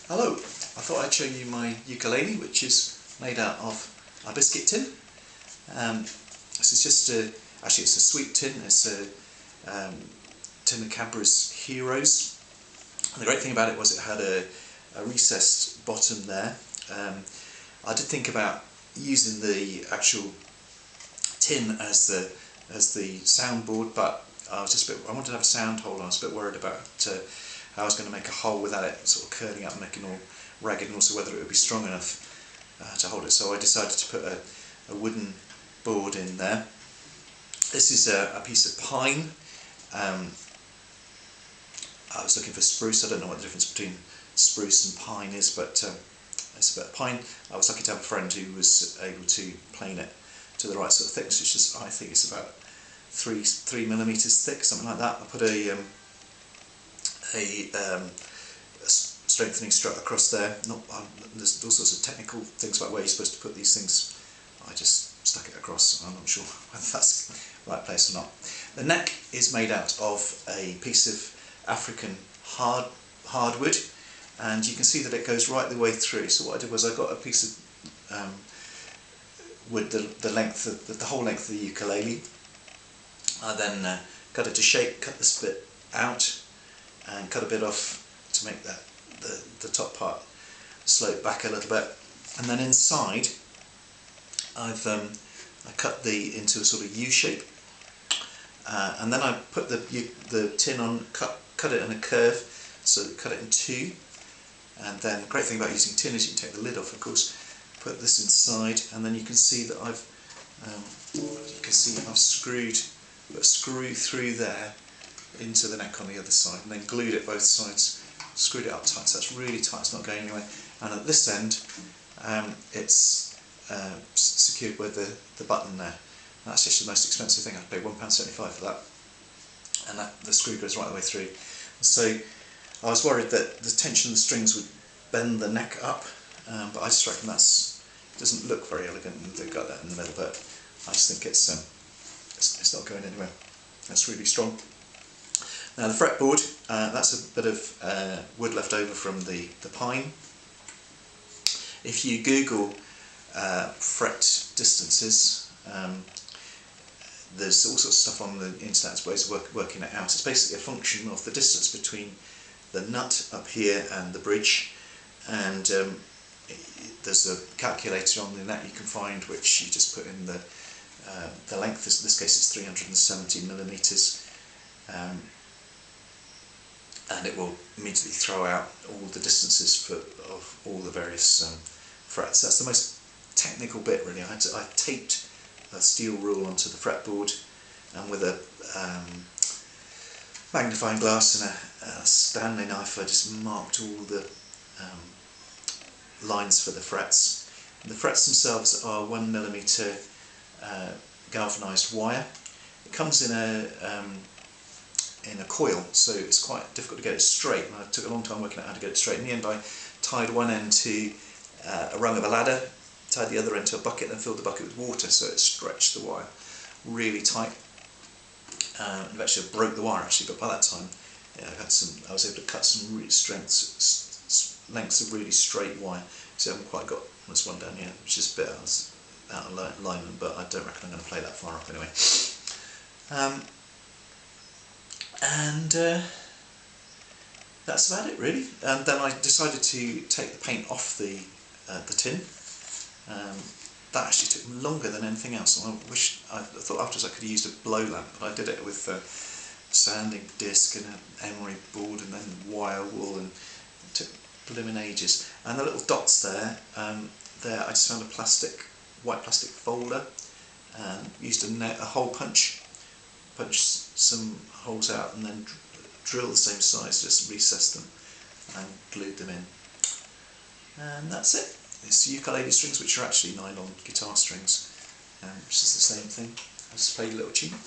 Hello, I thought I'd show you my ukulele, which is made out of a biscuit tin. This is just actually it's a sweet tin. It's a tin of Cadbury's Heroes. And the great thing about it was it had a recessed bottom there. I did think about using the actual tin as the soundboard, but I wanted to have a sound hole. I was a bit worried about how I was going to make a hole without it sort of curling up and making all ragged, and also whether it would be strong enough to hold it. So I decided to put a wooden board in there. This is a piece of pine. I was looking for spruce. I don't know what the difference between spruce and pine is, but it's a bit of pine. I was lucky to have a friend who was able to plane it to the right sort of thickness, which is, I think it's about 3 millimeters thick, something like that. I put a strengthening strut across there. There's all sorts of technical things about where you're supposed to put these things. I just stuck it across. I'm not sure whether that's the right place or not. The neck is made out of a piece of African hardwood, and you can see that it goes right the way through. So what I did was I got a piece of wood the whole length of the ukulele. I then cut it to shape, cut this bit out, and cut a bit off to make that the top part slope back a little bit. And then inside I cut into a sort of U shape, and then I put the tin on, cut it in a curve, so cut it in two. And then the great thing about using tin is you can take the lid off, of course, put this inside, and then you can see that I've put a screw through there into the neck on the other side, and then glued it both sides, screwed it up tight, so that's really tight, it's not going anywhere. And at this end it's secured with the button there. And that's just the most expensive thing. I paid £1.75 for that, and the screw goes right the way through. So I was worried that the tension of the strings would bend the neck up, but I just reckon it doesn't look very elegant, and they've got that in the middle, but I just think it's not going anywhere. That's really strong. Now the fretboard, that's a bit of wood left over from the pine. If you Google fret distances, there's all sorts of stuff on the internet, ways of working it out. It's basically a function of the distance between the nut up here and the bridge, and there's a calculator on the net you can find, which you just put in the length. In this case it's 370 millimeters, and it will immediately throw out all the distances of all the various frets. That's the most technical bit, really. I taped a steel rule onto the fretboard, and with a magnifying glass and a Stanley knife I just marked all the lines for the frets. And the frets themselves are 1mm galvanised wire. It comes in a coil, so it's quite difficult to get it straight, and I took a long time working out how to get it straight. In the end I tied one end to a rung of a ladder, tied the other end to a bucket, and filled the bucket with water, so it stretched the wire really tight. Eventually I broke the wire actually, but by that time I was able to cut some really lengths of really straight wire. So I haven't quite got this one down here, which is a bit out of alignment, but I don't reckon I'm going to play that far up anyway. That's about it really. And then I decided to take the paint off the tin. That actually took longer than anything else. I thought afterwards I could have used a blow lamp, but I did it with a sanding disc and an emery board and then wire wool, and it took blooming ages. And the little dots there, I just found a white plastic folder, and used a hole punch, punched some holes out, and then drill the same size, just recessed them and glued them in. And that's it. It's ukulele strings, which are actually nylon guitar strings, which is the same thing. I'll just play a little tune.